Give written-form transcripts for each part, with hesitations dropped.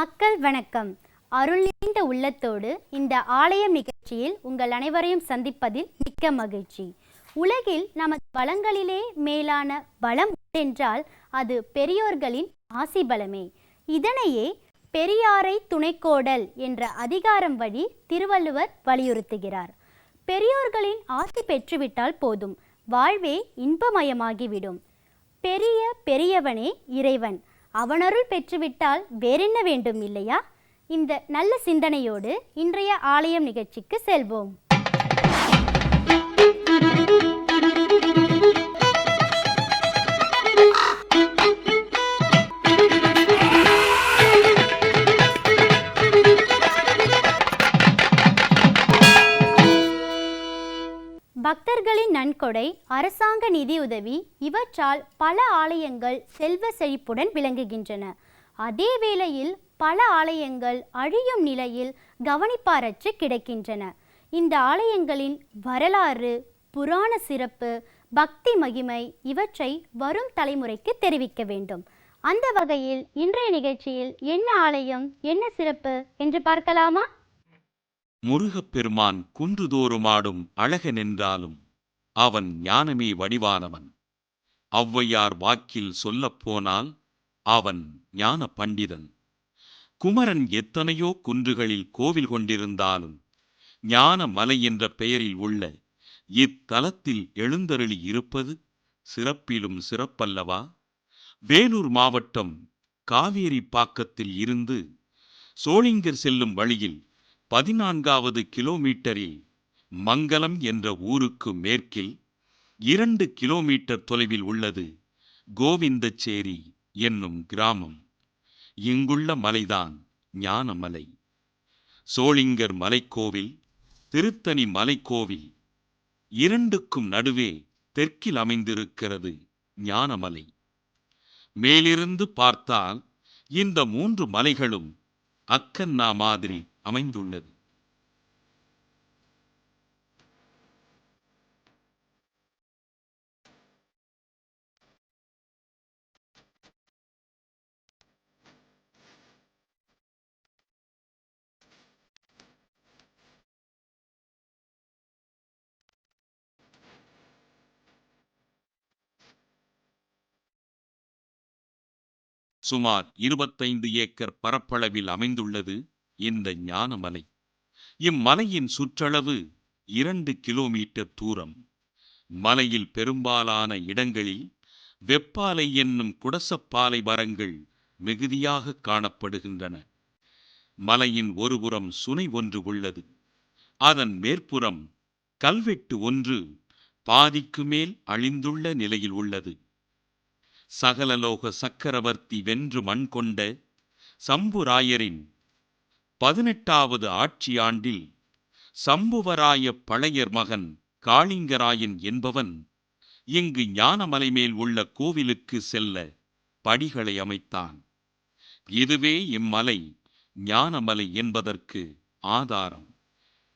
மக்கள் வணக்கம். அருள் நிறைந்த உள்ளத்தோடு இந்த ஆலயம் நிகழ்ச்சியில் உங்கள் அனைவரையும் சந்திப்பதில் மிக்க மகிழ்ச்சி. உலகில் நமது பலங்களிலே மேலான பலம் என்றால் அது பெரியோர்களின் ஆசி பலமே. இதனையே பெரியாரை துணைக்கோடல் என்ற அதிகாரம் வழி திருவள்ளுவர் வலியுறுத்துகிறார். பெரியோர்களின் ஆசி பெற்றுவிட்டால் போதும், வாழ்வே இன்பமயமாகிவிடும். பெரிய பெரியவனே இறைவன், அவனருள் பெற்றுவிட்டால் வேறென்ன வேண்டும் இல்லையா? இந்த நல்ல சிந்தனையோடு இன்றைய ஆலயம் நிகழ்ச்சிக்கு செல்வோம். பக்தர்களின் நன்கொடை, அரசாங்க நிதியுதவி இவற்றால் பல ஆலயங்கள் செல்வ செழிப்புடன் விளங்குகின்றன. அதே வேளையில் பல ஆலயங்கள் அழியும் நிலையில் கவனிப்பாரற்று கிடக்கின்றன. இந்த ஆலயங்களின் வரலாறு, புராண சிறப்பு, பக்தி மகிமை இவற்றை வரும் தலைமுறைக்கு தெரிவிக்க வேண்டும். அந்த வகையில் இன்றைய நிகழ்ச்சியில் என்ன ஆலயம், என்ன சிறப்பு என்று பார்க்கலாமா? முருகப்பெருமான் குன்றுதோறுமாடும் அழகனென்றாலும் அவன் ஞானமே வடிவானவன். ஔவையார் வாக்கில் சொல்லப்போனால் அவன் ஞான பண்டிதன். குமரன் எத்தனையோ குன்றுகளில் கோவில் கொண்டிருந்தாலும் ஞான மலை என்ற பெயரில் உள்ள இத்தலத்தில் எழுந்தருளி இருப்பது சிறப்பிலும் சிறப்பல்லவா? வேலூர் மாவட்டம் காவேரி பாக்கத்தில் இருந்து சோளிங்கர் செல்லும் வழியில் 14வது கிலோமீட்டரில் மங்கலம் என்ற ஊருக்கு மேற்கில் 2 கிலோமீட்டர் தொலைவில் உள்ளது கோவிந்தச்சேரி என்னும் கிராமம். இங்குள்ள மலைதான் ஞானமலை. சோளிங்கர் மலைக்கோவில், திருத்தணி மலைக்கோவில் இரண்டுக்கும் நடுவே தெற்கில் அமைந்திருக்கிறது ஞானமலை. மேலிருந்து பார்த்தால் இந்த 3 மலைகளும் அக்கன்னா மாதிரி அமைந்துள்ளது. சுமார் 25 ஏக்கர் பரப்பளவில் அமைந்துள்ளது இந்த ஞானமலை. இம்மலையின் சுற்றளவு 2 கிலோமீட்டர் தூரம். மலையில் பெரும்பாலான இடங்களில் வெப்பாலை என்னும் குடசப்பாலை மரங்கள் மிகுதியாக காணப்படுகின்றன. மலையின் ஒருபுறம் சுனை ஒன்று உள்ளது. அதன் மேற்புறம் கல்வெட்டு ஒன்று பாதிக்கு மேல் அழிந்துள்ள நிலையில் உள்ளது. சகலலோக சக்கரவர்த்தி வென்று மண் கொண்ட சம்புராயரின் 18வது ஆட்சி ஆண்டில் சம்புவராய பழையர் மகன் காளிங்கராயன் என்பவன் இங்கு ஞானமலை மேல் உள்ள கோவிலுக்கு செல்ல படிகளை அமைத்தான். இதுவே இம்மலை ஞானமலை என்பதற்கு ஆதாரம்.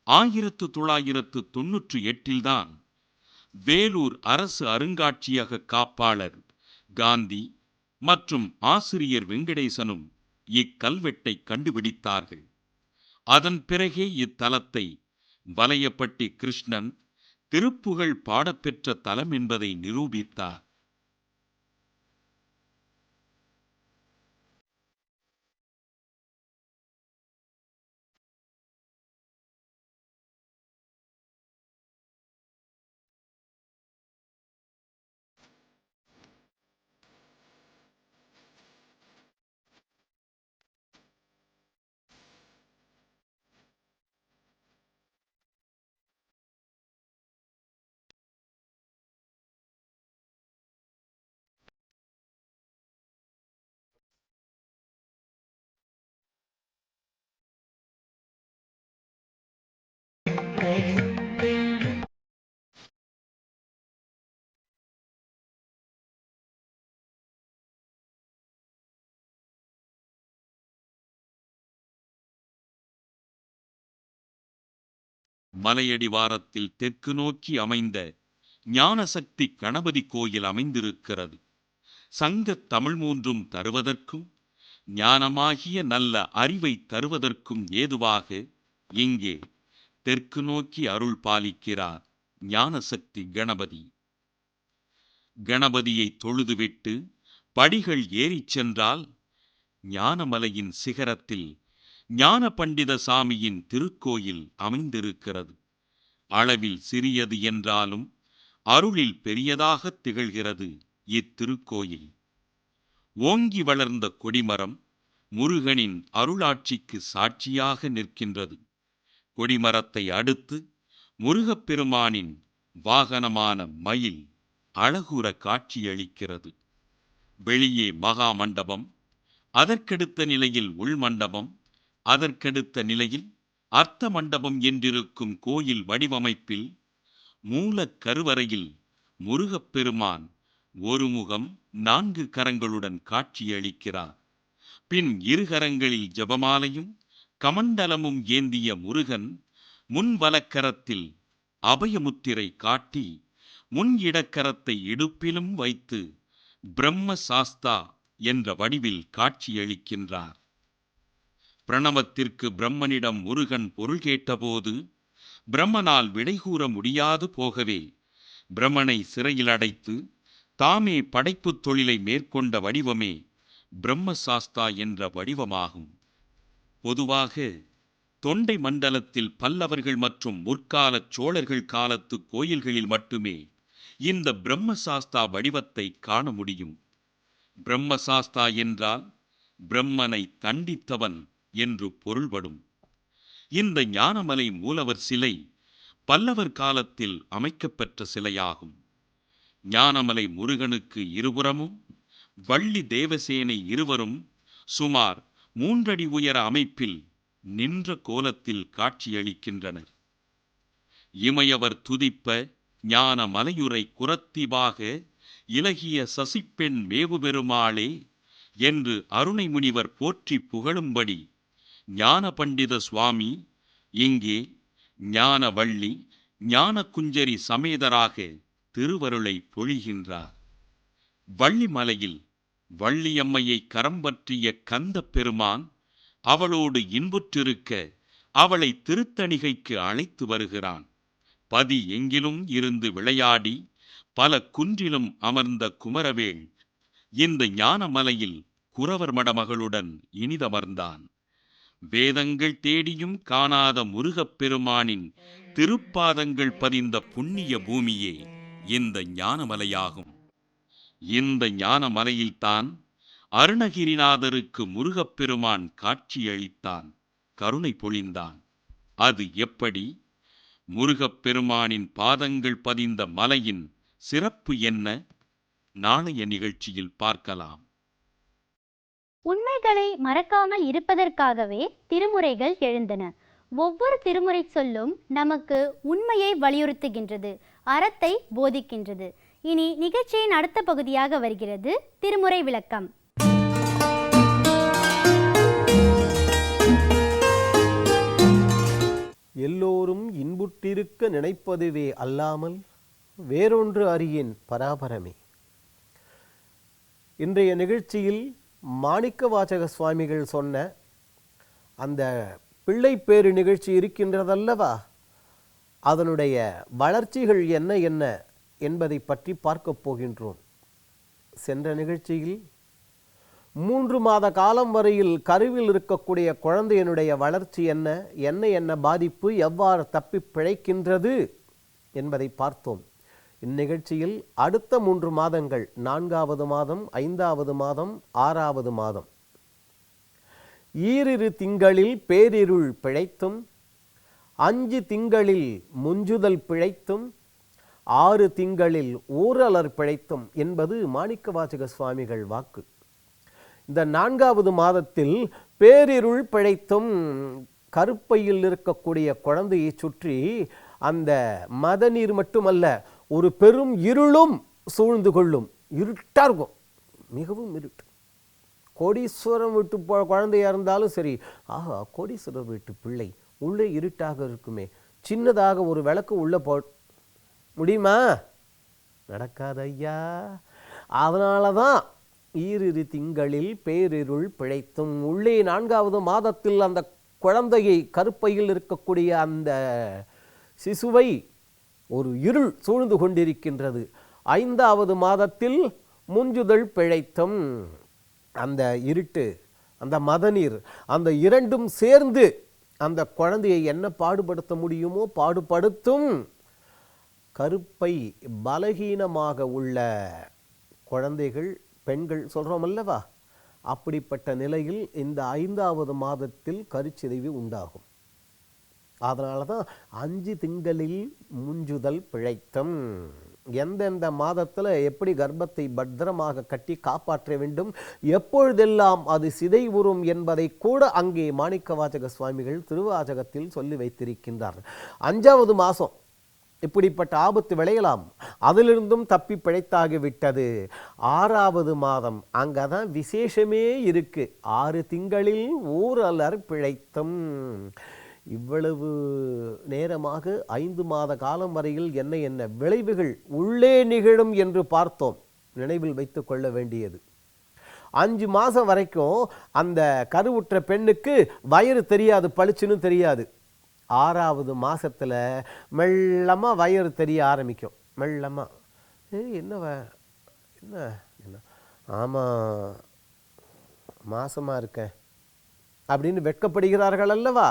1998 வேலூர் அரசு அருங்காட்சியக காப்பாளர் காந்தி மற்றும் ஆசிரியர் வெங்கடேசனும் இக்கல்வெட்டை கண்டுபிடித்தார்கள். அதன் பிறகே இத்தலத்தை வலையப்பட்டி கிருஷ்ணன் திருப்புகழ் பாடப்பெற்ற தலம் என்பதை நிரூபித்தார். மலையடிவாரத்தில் தெற்கு நோக்கி அமைந்த ஞானசக்தி கணபதி கோயில் அமைந்திருக்கிறது. சங்கத் தமிழ் மூன்றும் தருவதற்கும் ஞானமாகிய நல்ல அறிவை தருவதற்கும் ஏதுவாக இங்கே தெற்கு நோக்கி அருள் பாலிக்கிறார் ஞானசக்தி கணபதி. கணபதியை தொழுதுவிட்டு படிகள் ஏறிச் சென்றால் ஞானமலையின் சிகரத்தில் ஞான பண்டித சாமியின் திருக்கோயில் அமைந்திருக்கிறது. அளவில் சிறியது என்றாலும் அருளில் பெரியதாக திகழ்கிறது இத்திருக்கோயில். ஓங்கி வளர்ந்த கொடிமரம் முருகனின் அருளாட்சிக்கு சாட்சியாக நிற்கின்றது. கொடிமரத்தை அடுத்து முருகப்பெருமானின் வாகனமான மயில் அழகுற காட்சியளிக்கிறது. வெளியே மகா மண்டபம், அதற்கடுத்த நிலையில் உள்மண்டபம், அதற்கடுத்த நிலையில் அர்த்த மண்டபம் என்றிருக்கும் கோயில் வடிவமைப்பில் மூலக் கருவறையில் முருகப்பெருமான் ஒரு முகம் 4 கரங்களுடன் காட்சியளிக்கிறார். பின் இருகரங்களில் ஜபமாலையும் கமண்டலமும் ஏந்திய முருகன் முன் வலக்கரத்தில் அபயமுத்திரை காட்டி முன் இடக்கரத்தை இடுப்பிலும் வைத்து பிரம்ம சாஸ்தா என்ற வடிவில் காட்சியளிக்கின்றார். பிரணவத்திற்கு பிரம்மனிடம் முருகன் பொருள் கேட்டபோது பிரம்மனால் விடை கூற முடியாது போகவே பிரம்மனை சிறையில் அடைத்து தாமே படைப்புத் தொழிலை மேற்கொண்ட வடிவமே பிரம்மசாஸ்தா என்ற வடிவமாகும். பொதுவாக தொண்டை மண்டலத்தில் பல்லவர்கள் மற்றும் முற்கால சோழர்கள் காலத்து கோயில்களில் மட்டுமே இந்த பிரம்மசாஸ்தா வடிவத்தை காண முடியும். பிரம்மசாஸ்தா என்றால் பிரம்மனை தண்டித்தவன் என்று பொருள்படும். இந்த ஞானமலை மூலவர் சிலை பல்லவர் காலத்தில் அமைக்கப்பெற்ற சிலையாகும். ஞானமலை முருகனுக்கு இருபுறமும் வள்ளி தேவசேனை இருவரும் சுமார் 3 அடி உயர அமைப்பில் நின்ற கோலத்தில் காட்சியளிக்கின்றனர். இமையவர் துதிப்ப ஞான மலையுரை குரத்திபாக இலகிய சசிப்பெண் மேவு பெருமாளே என்று அருணை முனிவர் போற்றி புகழும்படி ஞான பண்டித சுவாமி இங்கே ஞான வள்ளி ஞான குஞ்சரி சமேதராக திருவருளை பொழிகின்றார். வள்ளிமலையில் வள்ளியம்மையை கரம் பற்றிய கந்த பெருமான் அவளோடு இன்புற்றிருக்க அவளை திருத்தணிகைக்கு அழைத்து வருகிறான். பதி எங்கிலும் இருந்து விளையாடி பல குன்றிலும் அமர்ந்த குமரவேள் இந்த ஞானமலையில் குறவர் மடமகளுடன் இனிதமர்ந்தான். வேதங்கள் தேடியும் காணாத முருகப்பெருமானின் திருப்பாதங்கள் பதிந்த புண்ணிய பூமியே இந்த ஞானமலையாகும். இந்த ஞானமலையில்தான் அருணகிரிநாதருக்கு முருகப்பெருமான் காட்சியளித்தான், கருணை பொழிந்தான். அது எப்படி? முருகப்பெருமானின் பாதங்கள் பதிந்த மலையின் சிறப்பு என்ன? நாளைய நிகழ்ச்சியில் பார்க்கலாம். உண்மைகளை மறக்காமல் இருப்பதற்காகவே திருமுறைகள் எழுந்தன. ஒவ்வொரு திருமுறை சொல்லும் நமக்கு உண்மையை வலியுறுத்துகின்றது, அறத்தை போதிக்கின்றது. இனி நிகழ்ச்சியின் அடுத்த பகுதியாக வருகிறது திருமுறை விளக்கம். எல்லோரும் இன்புற்றிருக்க நினைப்பதுவே அல்லாமல் வேறொன்று அறியேன் பராபரமே. இன்றைய நிகழ்ச்சியில் மாணிக்கவாசக சுவாமிகள் சொன்ன அந்த பிள்ளைப்பேறு நிகழ்ச்சி இருக்கின்றதல்லவா, அதனுடைய வளர்ச்சிகள் என்ன என்ன என்பதை பற்றி பார்க்கப் போகின்றோம். சென்ற நிகழ்ச்சியில் 3 மாத காலம் வரையில் கருவில் இருக்கக்கூடிய குழந்தையினுடைய வளர்ச்சி என்ன என்ன என்ன பாதிப்பு, எவ்வாறு தப்பி பிழைக்கின்றது என்பதை பார்த்தோம். இந்நிகழ்ச்சியில் அடுத்த 3 மாதங்கள், 4வது மாதம், 5வது மாதம், 6வது மாதம், 2 திங்களில் பேரிருள் பிழைத்தும், 5 திங்களில் முஞ்சுதல் பிழைத்தும், 6 திங்களில் ஊரலர் பிழைத்தும் என்பது மாணிக்கவாசக சுவாமிகள் வாக்கு. இந்த 4வது மாதத்தில் பேரிருள் பிழைத்தும் கருப்பையில் இருக்கக்கூடிய குழந்தையை சுற்றி அந்த மதநீர் மட்டுமல்ல, ஒரு பெரும் இருளும் சூழ்ந்து கொள்ளும். இருட்டாக இருக்கும், மிகவும் இருட்டு. கோடீஸ்வரம் வீட்டு குழந்தையாக இருந்தாலும் சரி, ஆஹா கோடீஸ்வரர் வீட்டு பிள்ளை, உள்ளே இருட்டாக இருக்குமே, சின்னதாக ஒரு விளக்கு உள்ளே முடியுமா? நடக்காது ஐயா. அதனால தான் ஈரிரு திங்களில் பேரிருள் பிழைத்தும். உள்ளே 4வது மாதத்தில் அந்த குழந்தையை, கருப்பையில் இருக்கக்கூடிய அந்த சிசுவை ஒரு இருள் சூழ்ந்து கொண்டிருக்கின்றது. 5வது மாதத்தில் முஞ்சுதல் பிழைத்தும். அந்த இருட்டு, அந்த மதநீர், அந்த இரண்டும் சேர்ந்து அந்த குழந்தையை என்ன பாடுபடுத்த முடியுமோ பாடுபடுத்தும். கருப்பை பலகீனமாக உள்ள குழந்தைகள், பெண்கள் சொல்கிறோம் அல்லவா, அப்படிப்பட்ட நிலையில் இந்த 5வது மாதத்தில் கருச்சிதைவு உண்டாகும். அதனால தான் 5 திங்களில் முஞ்சுதல் பிழைத்தம். எந்தெந்த மாதத்தில் எப்படி கர்ப்பத்தை பத்திரமாக கட்டி காப்பாற்ற வேண்டும், எப்பொழுதெல்லாம் அது சிதைவுறும் என்பதை கூட அங்கே மாணிக்கவாசக சுவாமிகள் திருவாசகத்தில் சொல்லி வைத்திருக்கின்றார். 5வது மாதம் இப்படிப்பட்ட ஆபத்து விளையலாம், அதிலிருந்தும் தப்பி பிழைத்தாகிவிட்டது. 6வது மாதம் அங்கதான் விசேஷமே இருக்கு. 6 திங்களில் ஊரலர் பிழைத்தும். இவ்வளவு நேரமாக 5 மாத காலம் வரையில் என்ன என்ன விளைவுகள் உள்ளே நிகழும் என்று பார்த்தோம். நினைவில் வைத்து கொள்ள வேண்டியது, 5 மாதம் வரைக்கும் அந்த கருவுற்ற பெண்ணுக்கு வயிறு தெரியாது, பளிச்சுன்னு தெரியாது. 6வது மாதத்தில் மெல்லமாக வயிறு தெரிய ஆரம்பிக்கும். மெல்லமாக, என்ன என்ன என்ன ஆமாம் மாசமாக இருக்கேன் அப்படின்னு வெட்கப்படுகிறார்கள் அல்லவா.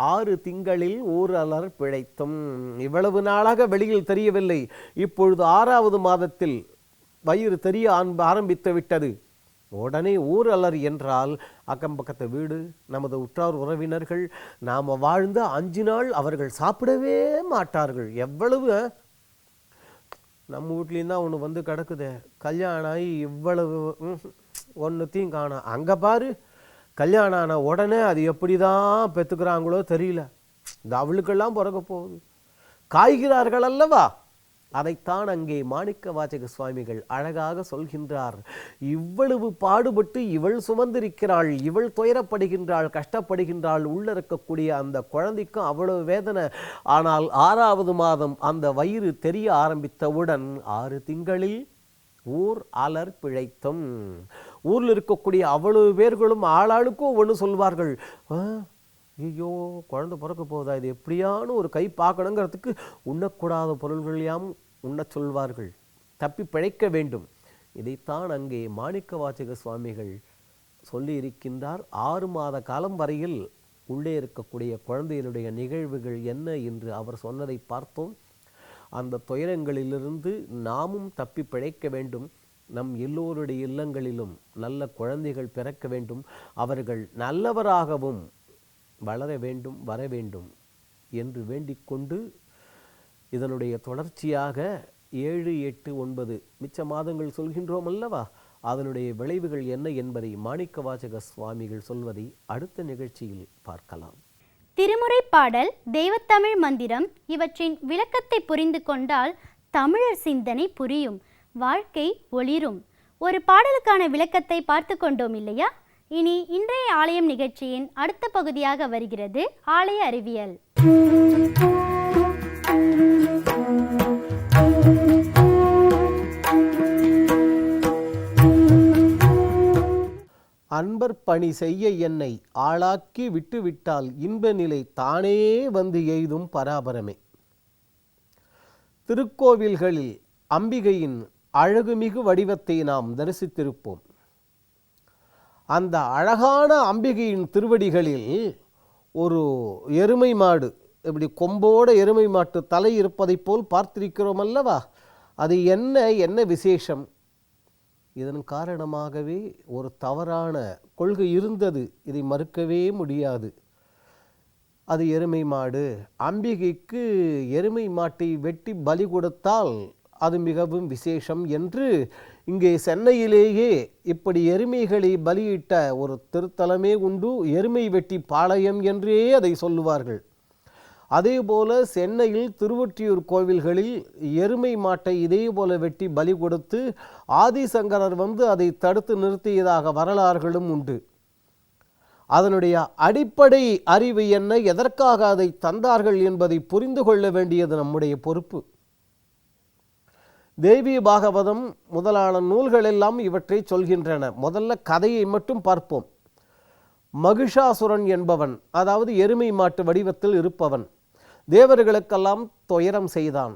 6 திங்களில் ஊரலர் பிழைத்தும். இவ்வளவு நாளாக வெளியில் தெரியவில்லை, இப்பொழுது 6வது மாதத்தில் வயிறு தெரிய ஆரம்பித்து விட்டது. உடனே ஊரலர் என்றால் அக்கம் பக்கத்து வீடு, நமது உற்றார் உறவினர்கள், நாம் வாழ்ந்த 5 நாள் அவர்கள் சாப்பிடவே மாட்டார்கள். எவ்வளவு நம்ம வீட்லேயும் தான் ஒன்று வந்து கிடக்குது, கல்யாணம் ஆகி இவ்வளவு ஒன்றுத்தையும் காணோம். அங்கே பாரு, கல்யாணம் ஆன உடனே அது எப்படி தான் பெற்றுக்கிறாங்களோ தெரியல, இந்த அவளுக்கெல்லாம் பிறக்க போகுது, காய்கிறார்கள் அல்லவா. அதைத்தான் அங்கே மாணிக்கவாசக சுவாமிகள் அழகாக சொல்கின்றார். இவ்வளவு பாடுபட்டு இவள் சுமந்திருக்கிறாள், இவள் துயரப்படுகின்றாள், கஷ்டப்படுகின்றாள், உள்ள இருக்கக்கூடிய அந்த குழந்தைக்கும் அவ்வளவு வேதனை. ஆனால் 6வது மாதம் அந்த வயிறு தெரிய ஆரம்பித்தவுடன் 6 திங்களில் ஊர் அலர் பிழைத்தும். ஊரில் இருக்கக்கூடிய அவ்வளவு பேர்களும் ஆளாளுக்கும் ஒன்று சொல்வார்கள், ஐயோ குழந்தை பிறக்க போதா, இது எப்படியான ஒரு கை பார்க்கணுங்கிறதுக்கு உண்ணக்கூடாத பொருள்களையாம் உண்ணச் சொல்வார்கள், தப்பி பிழைக்க வேண்டும். இதைத்தான் அங்கே மாணிக்கவாசக சுவாமிகள் சொல்லி இருக்கின்றார். 6 மாத காலம் வரையில் உள்ளே இருக்கக்கூடிய குழந்தைகளுடைய நிகழ்வுகள் என்ன என்று அவர் சொன்னதை பார்த்தோம். அந்த துயரங்களிலிருந்து நாமும் தப்பி பிழைக்க வேண்டும். நம் எல்லோருடைய இல்லங்களிலும் நல்ல குழந்தைகள் பிறக்க வேண்டும், அவர்கள் நல்லவராகவும் வளர வேண்டும், வர வேண்டும் என்று வேண்டிக்கொண்டு இதனுடைய தொடர்ச்சியாக 7, 8, 9 மிச்ச மாதங்கள் சொல்கின்றோம் அல்லவா, அதனுடைய விளைவுகள் என்ன என்பதை மாணிக்கவாசக சுவாமிகள் சொல்வதை அடுத்த நிகழ்ச்சியில் பார்க்கலாம். திருமுறை பாடல், தெய்வத்தமிழ் மந்திரம் இவற்றின் விளக்கத்தை புரிந்து கொண்டால் தமிழர் சிந்தனை புரியும், வாழ்க்கை ஒளிரும். ஒரு பாடலுக்கான விளக்கத்தை பார்த்து கொண்டோம் இல்லையா? இனி இன்றைய ஆலயம் நிகழ்ச்சியின் அடுத்த பகுதியாக வருகிறது ஆலய அறிவியல். அன்பர் பணி செய்ய என்னை ஆளாக்கி விட்டுவிட்டால் இன்ப நிலை தானே வந்து எய்தும் பராபரமே. திருக்கோவில்களில் அம்பிகையின் அழகுமிகு வடிவத்தை நாம் தரிசித்திருப்போம். அந்த அழகான அம்பிகையின் திருவடிகளில் ஒரு எருமை மாடு, இப்படி கொம்போட எருமை மாட்டு தலை இருப்பதை போல் பார்த்திருக்கிறோம் அல்லவா. அது என்ன விசேஷம்? இதன் காரணமாகவே ஒரு தவறான கொள்கை இருந்தது, இதை மறுக்கவே முடியாது. அது எருமை மாடு, அம்பிகைக்கு எருமை மாட்டை வெட்டி பலி கொடுத்தால் அது மிகவும் விசேஷம் என்று இங்கே சென்னையிலேயே இப்படி எருமைகளை பலியிட்ட ஒரு திருத்தலமே உண்டு. எருமை வெட்டி பாளையம் என்றே அதை சொல்லுவார்கள். அதே போல சென்னையில் திருவொற்றியூர் கோவில்களில் எருமை மாட்டை இதே போல வெட்டி பலி கொடுத்து ஆதிசங்கரர் வந்து அதை தடுத்து நிறுத்தியதாக வரலாறுகளும் உண்டு. அதனுடைய அடிப்படை அறிவு என்ன, எதற்காக அதை தந்தார்கள் என்பதை புரிந்து கொள்ள வேண்டியது நம்முடைய பொறுப்பு. தேவி பாகவதம் முதலான நூல்கள் எல்லாம் இவற்றை சொல்கின்றன. முதல்ல கதையை மட்டும் பார்ப்போம். மகிஷாசுரன் என்பவன், அதாவது எருமை மாட்டு வடிவத்தில் இருப்பவன், தேவர்களுக்கெல்லாம் துயரம் செய்தான்.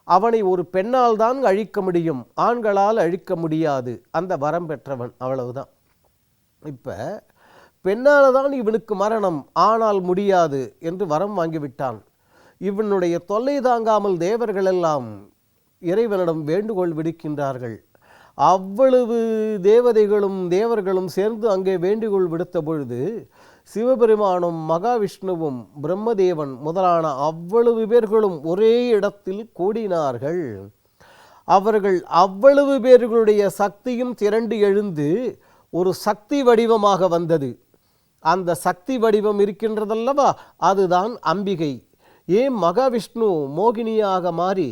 அவனை ஒரு பெண்ணால் தான் அழிக்க முடியும், ஆண்களால் அழிக்க முடியாது. அந்த வரம் பெற்றவன், அவ்வளவுதான். இப்போ பெண்ணால் தான் இவனுக்கு மரணம், ஆனால் முடியாது என்று வரம் வாங்கிவிட்டான். இவனுடைய தொல்லை தாங்காமல் தேவர்கள் எல்லாம் இறைவனிடம் வேண்டுகோள் விடுக்கின்றார்கள். அவ்வளவு தேவர்களும் சேர்ந்து அங்கே வேண்டுகோள் விடுத்த பொழுது சிவபெருமானும் மகாவிஷ்ணுவும் பிரம்மதேவன் முதலான அவ்வளவு பேர்களும் ஒரே இடத்தில் கூடினார்கள். அவர்கள் அவ்வளவு பேர்களுடைய சக்தியும் திரண்டு எழுந்து ஒரு சக்தி வடிவமாக வந்தது. அந்த சக்தி வடிவம் இருக்கின்றதல்லவா, அதுதான் அம்பிகை. ஏன் மகாவிஷ்ணு மோகினியாக மாறி,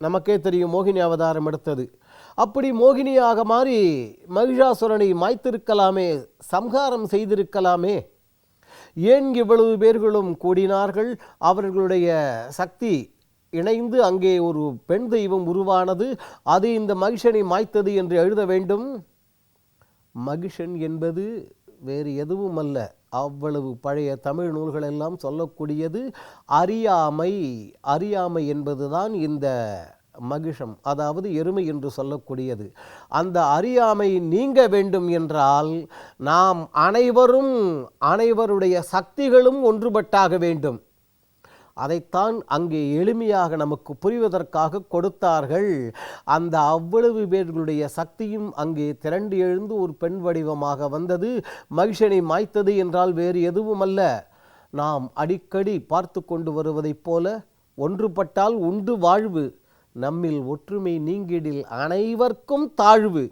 நமக்கே தெரியும் மோகினி அவதாரம் எடுத்தது, அப்படி மோகினியாக மாறி மகிஷாசுரனை மாய்த்திருக்கலாமே, சம்ஹாரம் செய்திருக்கலாமே. ஏன் இவ்வளவு பேர்களும் கூடினார்கள்? அவர்களுடைய சக்தி இணைந்து அங்கே ஒரு பெண் தெய்வம் உருவானது, அது இந்த மகிஷனை மாய்த்தது என்று எழுத வேண்டும். மகிஷன் என்பது வேறு எதுவும் அல்ல, அவ்வளவு பழைய தமிழ் நூல்களெல்லாம் சொல்லக்கூடியது அறியாமை. அறியாமை என்பதுதான் இந்த மகிஷம், அதாவது எருமை என்று சொல்லக்கூடியது. அந்த அறியாமை நீங்க வேண்டும் என்றால் நாம் அனைவருடைய சக்திகளும் ஒன்றுபட்டாக வேண்டும். அதைத்தான் அங்கே எளிமையாக நமக்கு புரிவதற்காக கொடுத்தார்கள். அந்த அவ்வளவு பேர்களுடைய சக்தியும் அங்கே திரண்டு எழுந்து ஒரு பெண் வடிவமாக வந்தது, மகிஷனை மாய்த்தது என்றால் வேறு எதுவும் அல்ல. நாம் அடிக்கடி பார்த்து கொண்டு வருவதைப் போல ஒன்றுபட்டால் உண்டு வாழ்வு, நம்மில் ஒற்றுமை நீங்கிடில் அனைவர்க்கும் தாழ்வு.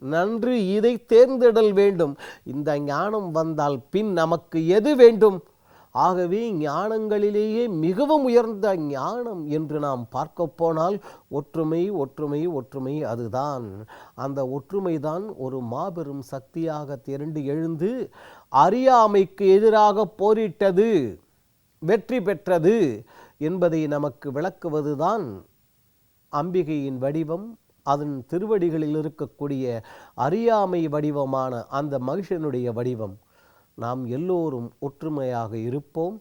நன்று இதை தேர்ந்தெடல் வேண்டும். இந்த ஞானம் வந்தால் பின் நமக்கு எது வேண்டும்? ஆகவே ஞானங்களிலேயே மிகவும் உயர்ந்த ஞானம் என்று நாம் பார்க்க போனால் ஒற்றுமை ஒற்றுமை ஒற்றுமை, அதுதான். அந்த ஒற்றுமை தான் ஒரு மாபெரும் சக்தியாக திரண்டு எழுந்து அறியாமைக்கு எதிராக போரிட்டது, வெற்றி பெற்றது என்பதை நமக்கு விளக்குவதுதான் அம்பிகையின் வடிவம். அதன் திருவடிகளில் இருக்கக்கூடிய அறியாமை வடிவமான அந்த மகிஷனுடைய வடிவம். நாம் எல்லோரும் ஒற்றுமையாக இருப்போம்,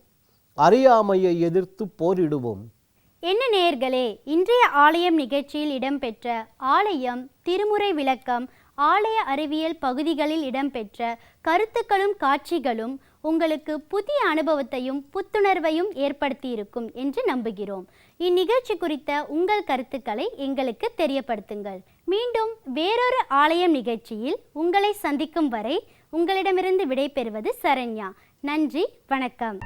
அறியாமையை எதிர்த்து போரிடுவோம். என்ன நேயர்களே, இன்றைய ஆலயம் நிகழ்ச்சியில் இடம்பெற்ற ஆலயம், திருமுறை விளக்கம், ஆலய அறிவியல் பகுதிகளில் இடம்பெற்ற கருத்துக்களும் காட்சிகளும் உங்களுக்கு புதிய அனுபவத்தையும் புத்துணர்வையும் ஏற்படுத்தியிருக்கும் என்று நம்புகிறோம். இந்நிகழ்ச்சி குறித்த உங்கள் கருத்துக்களை எங்களுக்கு தெரியப்படுத்துங்கள். மீண்டும் வேறொரு ஆலயம் நிகழ்ச்சியில் உங்களை சந்திக்கும் வரை உங்களிடமிருந்து விடைபெறுவது சரண்யா. நன்றி, வணக்கம்.